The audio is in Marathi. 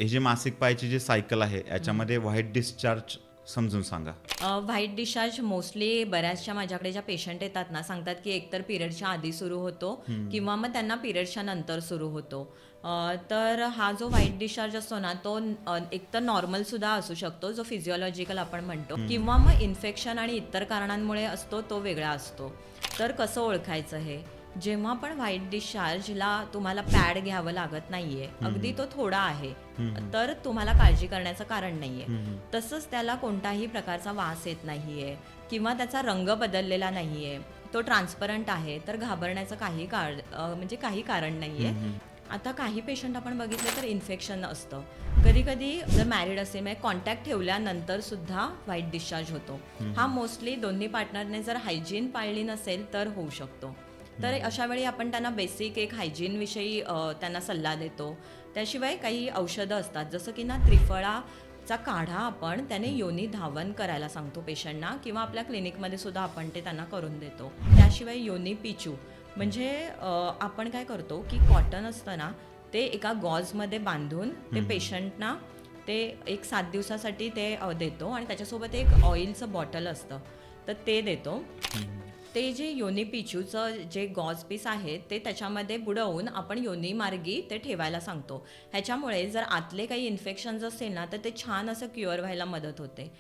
हे जे मासिक पाळीची जी सायकल आहे याच्यामध्ये व्हाईट डिस्चार्ज समजून सांगा. व्हाईट डिस्चार्ज मोस्टली बऱ्याचशा माझ्याकडे ज्या पेशंट येतात ना, सांगतात की एकतर पिरियडच्या आधी सुरू होतो किंवा मग त्यांना पिरियडच्या नंतर सुरू होतो. तर हा जो व्हाईट डिस्चार्ज असतो ना, तो एकतर नॉर्मल सुद्धा असू शकतो, जो फिजिओलॉजिकल आपण म्हणतो, किंवा मग इन्फेक्शन आणि इतर कारणांमुळे असतो, तो वेगळा असतो. तर कसं ओळखायचं हे? जेव्हा पण व्हाईट डिस्चार्जला तुम्हाला पॅड घ्यावं लागत नाहीये, अगदी तो थोडा आहे, तर तुम्हाला काळजी करण्याचं कारण नाहीये. तसंच त्याला कोणताही प्रकारचा वास येत नाहीये किंवा त्याचा रंग बदललेला नाहीये, तो ट्रान्सपरंट आहे, तर घाबरण्याचं म्हणजे काही कारण नाहीये. आता काही पेशंट आपण बघितले तर इन्फेक्शन असतं. कधी कधी जर मॅरिड असेल म्हणजे कॉन्टॅक्ट ठेवल्यानंतर सुद्धा व्हाईट डिस्चार्ज होतो. हा मोस्टली दोन्ही पार्टनरने जर हायजीन पाळली नसेल तर होऊ शकतो. तर अशा वेळी आपण त्यांना बेसिक एक हायजीनविषयी त्यांना सल्ला देतो. त्याशिवाय काही औषधं असतात, जसं की ना त्रिफळाचा काढा आपण त्याने योनी धावन करायला सांगतो पेशंटना, किंवा आपल्या क्लिनिकमध्ये सुद्धा आपण ते त्यांना करून देतो. त्याशिवाय योनी पिचू म्हणजे आपण काय करतो की कॉटन असतं ना, ते एका गॉजमध्ये बांधून ते पेशंटना ते एक 7 दिवसासाठी ते देतो आणि त्याच्यासोबत एक ऑइलचं बॉटल असतं, तर ते देतो. ते जे योनी पिचूचं जे गॉज पीस आहे ते त्याच्यामध्ये बुडवून आपण योनी मार्गी ते ठेवायला सांगतो. ह्याच्यामुळे जर आतले काही इन्फेक्शन्स असेल ना, तर ते छान असं क्युअर व्हायला मदत होते.